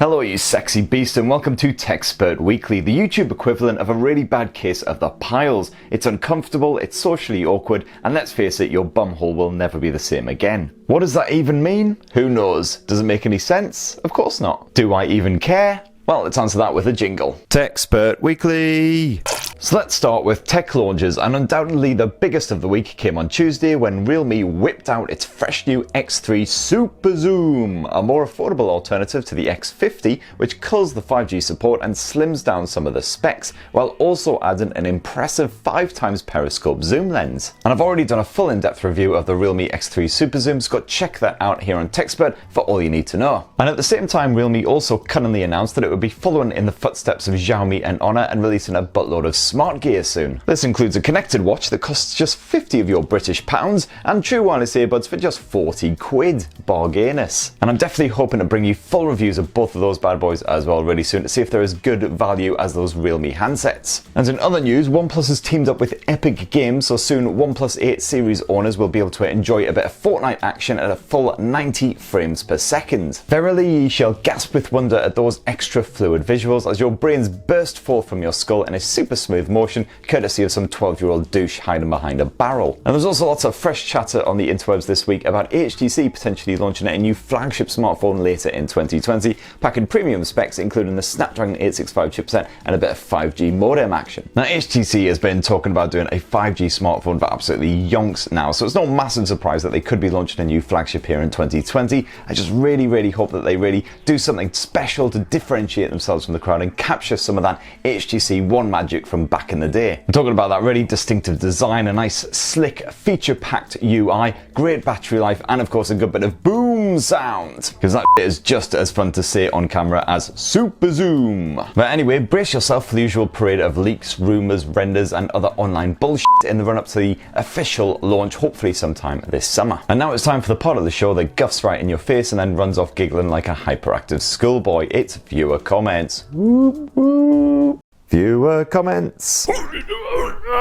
Hello you sexy beast and welcome to Spurt Weekly, the YouTube equivalent of a really bad case of the piles. It's uncomfortable, it's socially awkward, and let's face it, your bumhole will never be the same again. What does that even mean? Who knows? Does it make any sense? Of course not. Do I even care? Well, let's answer that with a jingle. Spurt Weekly! So let's start with tech launches, and undoubtedly the biggest of the week came on Tuesday when Realme whipped out its fresh new X3 SuperZoom, a more affordable alternative to the X50, which culls the 5G support and slims down some of the specs, while also adding an impressive 5x periscope zoom lens. And I've already done a full in-depth review of the Realme X3 SuperZoom, so go check that out here on TechSpurt for all you need to know. And at the same time, Realme also cunningly announced that it would be following in the footsteps of Xiaomi and Honor and releasing a buttload of smart gear soon. This includes a connected watch that costs just 50 of your British pounds and true wireless earbuds for just 40 quid. Bargainous. And I'm definitely hoping to bring you full reviews of both of those bad boys as well really soon to see if they're as good value as those Realme handsets. And in other news, OnePlus has teamed up with Epic Games, so soon OnePlus 8 series owners will be able to enjoy a bit of Fortnite action at a full 90 frames per second. Verily ye shall gasp with wonder at those extra fluid visuals as your brains burst forth from your skull in a super smooth motion courtesy of some 12-year-old douche hiding behind a barrel. And there's also lots of fresh chatter on the interwebs this week about HTC potentially launching a new flagship smartphone later in 2020, packing premium specs including the Snapdragon 865 chipset and a bit of 5G modem action. Now HTC has been talking about doing a 5G smartphone for absolutely yonks now, so it's no massive surprise that they could be launching a new flagship here in 2020. I just really hope that they really do something special to differentiate themselves from the crowd and capture some of that HTC One magic from back in the day. I'm talking about that really distinctive design, a nice slick feature-packed UI, great battery life, and of course a good bit of boom sound, because that is just as fun to say on camera as super zoom. But anyway, brace yourself for the usual parade of leaks, rumours, renders and other online bullshit in the run-up to the official launch, hopefully sometime this summer. And now it's time for the part of the show that guffs right in your face and then runs off giggling like a hyperactive schoolboy. It's viewer comments. Whoop, whoop. Viewer comments.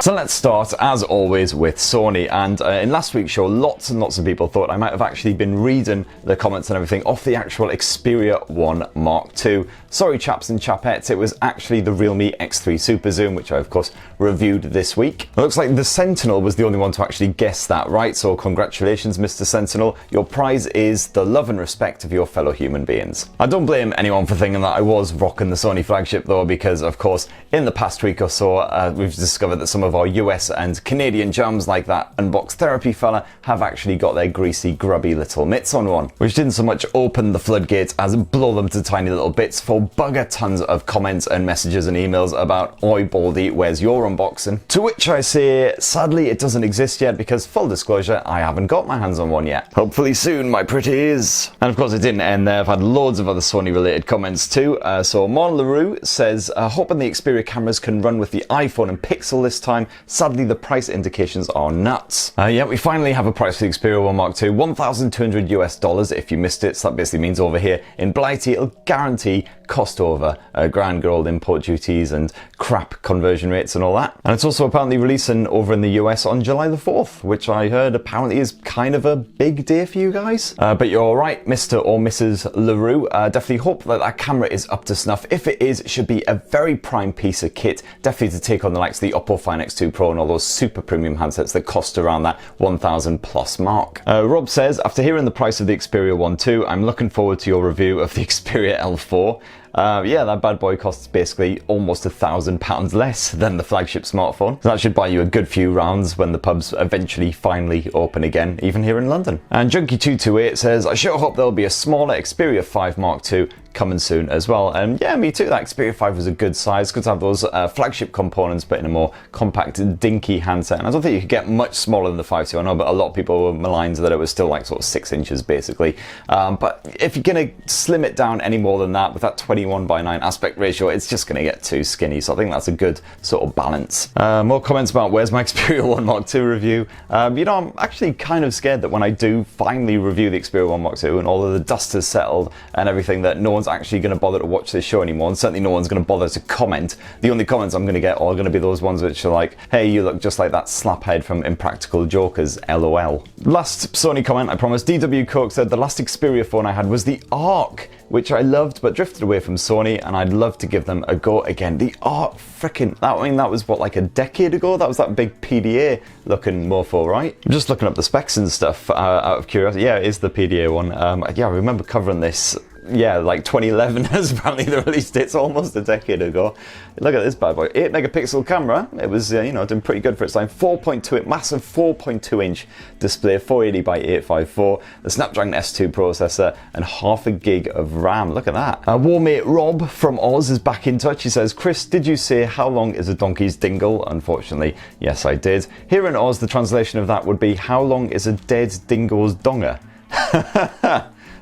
So let's start, as always, with Sony. And in last week's show, lots and lots of people thought I might have actually been reading the comments and everything off the actual Xperia 1 Mark II. Sorry chaps and chapettes, it was actually the Realme X3 SuperZoom, which I of course reviewed this week. It looks like the Sentinel was the only one to actually guess that right, so congratulations Mr. Sentinel. Your prize is the love and respect of your fellow human beings. I don't blame anyone for thinking that I was rocking the Sony flagship though, because of course in the past week or so we've discovered that some of our US and Canadian chums like that Unbox Therapy fella have actually got their greasy grubby little mitts on one, which didn't so much open the floodgates as blow them to tiny little bits for bugger tons of comments and messages and emails about oi baldy, where's your unboxing? To which I say sadly it doesn't exist yet because, full disclosure, I haven't got my hands on one yet. Hopefully soon, my pretties. And of course it didn't end there. I've had loads of other Sony related comments too. So Mon LaRue says, hoping the Xperia cameras can run with the iPhone and Pixel this time. Sadly, the price indications are nuts. Yeah, we finally have a price for the Xperia 1 Mark II, $1,200 US if you missed it. So that basically means over here in Blighty, it'll guarantee cost over $1,000 import duties and crap conversion rates and all that. And it's also apparently releasing over in the US on July the 4th, which I heard apparently is kind of a big day for you guys. But you're all right, Mr. or Mrs. LaRue. Definitely hope that that camera is up to snuff. If it is, it should be a very prime piece of kit, definitely to take on the likes of the Oppo Find X2 Pro and all those super premium handsets that cost around that 1,000 plus mark. Rob says, after hearing the price of the Xperia 1 II, I'm looking forward to your review of the Xperia L4. Yeah, that bad boy costs basically almost £1,000 less than the flagship smartphone. So that should buy you a good few rounds when the pubs eventually finally open again, even here in London. And Junkie228 says, I sure hope there'll be a smaller Xperia 5 Mark II coming soon as well. And yeah, me too. That Xperia 5 was a good size. Good to have those flagship components, but in a more compact, dinky handset. And I don't think you could get much smaller than the 5 II. I know, but a lot of people were maligned that it was still like sort of 6 inches basically. But if you're gonna slim it down any more than that with that 21:9 aspect ratio, it's just gonna get too skinny. So I think that's a good sort of balance. More comments about where's my Xperia 1 Mark II review. You know, I'm actually kind of scared that when I do finally review the Xperia 1 Mark II and all of the dust has settled and everything, that no one's one's actually going to bother to watch this show anymore, and certainly no one's going to bother to comment. The only comments I'm going to get are going to be those ones which are like, hey, you look just like that slaphead from Impractical Jokers, LOL. Last Sony comment, I promise. DW Coke said, the last Xperia phone I had was the Arc, which I loved but drifted away from Sony, and I'd love to give them a go again. The Arc, frickin', that was what, like a decade ago? That was that big PDA looking mofo, right? I'm just looking up the specs and stuff out of curiosity. Yeah, it is the PDA one. Yeah, I remember covering this. Yeah, like 2011 is apparently the release date's almost a decade ago. Look at this bad boy. 8 megapixel camera. It was, you know, doing pretty good for its time. 4.2, massive 4.2 inch display, 480 by 854. The Snapdragon S2 processor and half a gig of RAM. Look at that. Warmate Rob from Oz is back in touch. He says, Chris, did you say how long is a donkey's dingle? Unfortunately, yes, I did. Here in Oz, the translation of that would be, how long is a dead dingo's donger?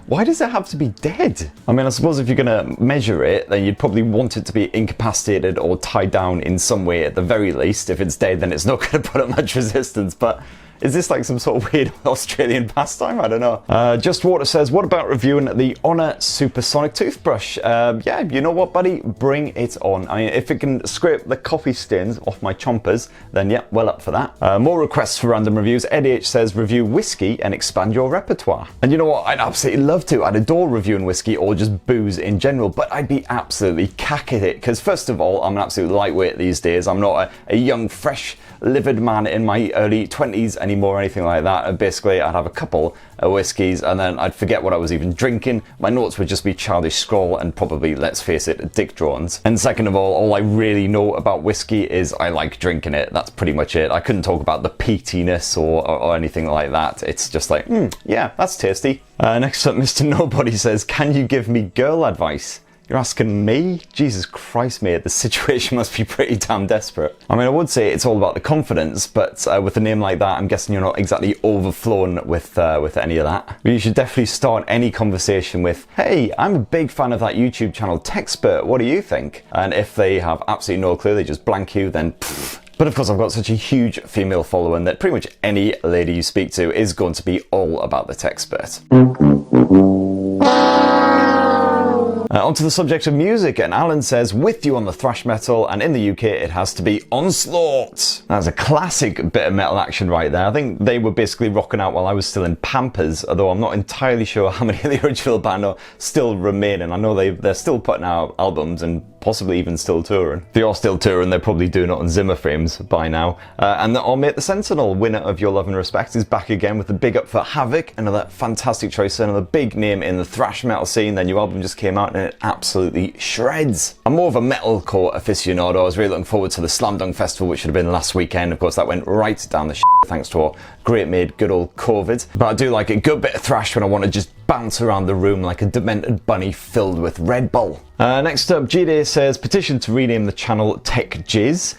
Why does it have to be dead? I mean, I suppose if you're gonna measure it, then you'd probably want it to be incapacitated or tied down in some way at the very least. If it's dead, then it's not gonna put up much resistance, but is this like some sort of weird Australian pastime? I don't know. Just Water says, what about reviewing the Honor Supersonic toothbrush? Yeah, you know what, buddy? Bring it on. I mean, if it can scrape the coffee stains off my chompers, then yeah, well up for that. More requests for random reviews. Eddie H says, review whiskey and expand your repertoire. And you know what? I'd absolutely love to. I'd adore reviewing whiskey or just booze in general, but I'd be absolutely cack at it. Because first of all, I'm an absolute lightweight these days. I'm not a young, fresh, livid man in my early 20s anymore or anything like that. And basically, I'd have a couple of whiskeys and then I'd forget what I was even drinking. My notes would just be childish scroll and probably, let's face it, dick drones. And second of all I really know about whiskey is I like drinking it. That's pretty much it. I couldn't talk about the peatiness or anything like that. It's just like, yeah, that's tasty. Next up, Mr. Nobody says, can you give me girl advice? You're asking me? Jesus Christ, mate, the situation must be pretty damn desperate. I mean, I would say it's all about the confidence, but with a name like that, I'm guessing you're not exactly overflowing with any of that. But you should definitely start any conversation with, hey, I'm a big fan of that YouTube channel, Techspert, what do you think? And if they have absolutely no clue, they just blank you, then pfft. But of course, I've got such a huge female following that pretty much any lady you speak to is going to be all about the Techspert. Onto the subject of music, and Alan says, with you on the thrash metal, and in the UK it has to be Onslaught. That's a classic bit of metal action right there. I think they were basically rocking out while I was still in Pampers, although I'm not entirely sure how many of the original band are still remaining. I know they're still putting out albums and possibly even still touring. If they are still touring, they're probably doing it on Zimmer frames by now. And the Mate the Sentinel, winner of Your Love and Respect, is back again with the big up for Havoc, another fantastic choice, another big name in the thrash metal scene. Their new album just came out and it absolutely shreds. I'm more of a metalcore aficionado. I was really looking forward to the Slam Dunk Festival, which should have been last weekend. Of course, that went right down the thanks to our great mate, good old COVID. But I do like a good bit of thrash when I want to just bounce around the room like a demented bunny filled with Red Bull. Next up, G-Day says, petition to rename the channel Tech Jizz.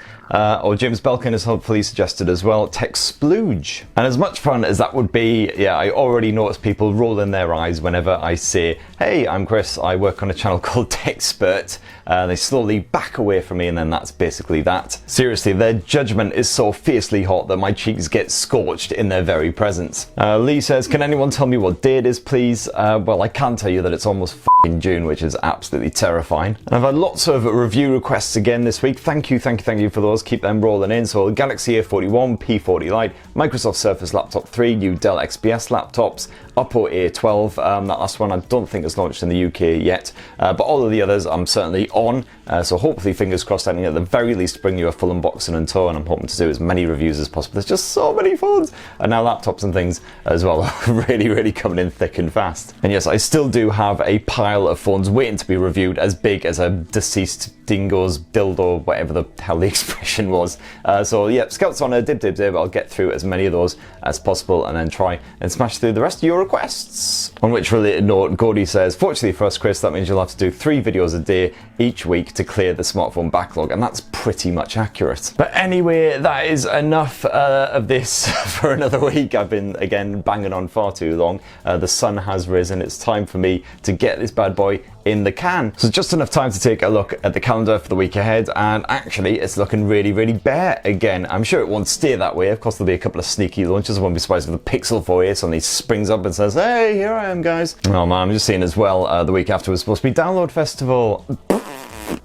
Or James Belkin has hopefully suggested as well, Tech Splooge. And as much fun as that would be, yeah, I already notice people rolling their eyes whenever I say, hey, I'm Chris, I work on a channel called Techspert. They slowly back away from me, and then that's basically that. Seriously, their judgment is so fiercely hot that my cheeks get scorched in their very presence. Lee says, can anyone tell me what day it is, please? Well, I can tell you that it's almost f***ing June, which is absolutely terrifying. And I've had lots of review requests again this week. Thank you for those. Keep them rolling in. So Galaxy A41, P40 Lite, Microsoft Surface Laptop 3, new Dell XPS laptops, Oppo A12, that last one I don't think is launched in the UK yet, but all of the others I'm certainly on, so hopefully, fingers crossed, I can at the very least bring you a full unboxing and tour, and I'm hoping to do as many reviews as possible. There's just so many phones, and now laptops and things as well are really coming in thick and fast. And yes, I still do have a pile of phones waiting to be reviewed as big as a deceased dingo's dildo, whatever the hell the expression was. So yeah, scouts on a dib. I'll get through as many of those as possible and then try and smash through the rest of your requests. On which related note, Gordy says, fortunately for us, Chris, that means you'll have to do 3 videos a day each week to clear the smartphone backlog, and that's pretty much accurate. But anyway, that is enough of this for another week. I've been, again, banging on far too long. The sun has risen. It's time for me to get this bad boy in the can. So just enough time to take a look at the calendar for the week ahead, and actually it's looking really, really bare again. I'm sure it won't stay that way. Of course, there'll be a couple of sneaky launches. I won't be surprised if the Pixel 4a suddenly springs up and says, hey, here I am, guys. Oh man, I'm just seeing as well, the week after was supposed to be Download Festival.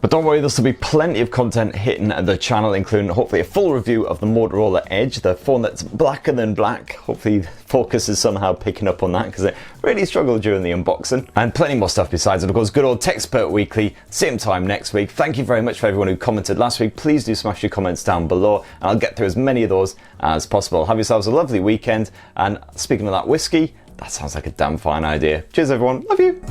But don't worry, there'll still be plenty of content hitting the channel, including hopefully a full review of the Motorola Edge, the phone that's blacker than black. Hopefully Focus is somehow picking up on that, because it really struggled during the unboxing. And plenty more stuff besides, and of course, good old Spurt Weekly, same time next week. Thank you very much for everyone who commented last week. Please do smash your comments down below, and I'll get through as many of those as possible. Have yourselves a lovely weekend, and speaking of that whiskey, that sounds like a damn fine idea. Cheers everyone, love you!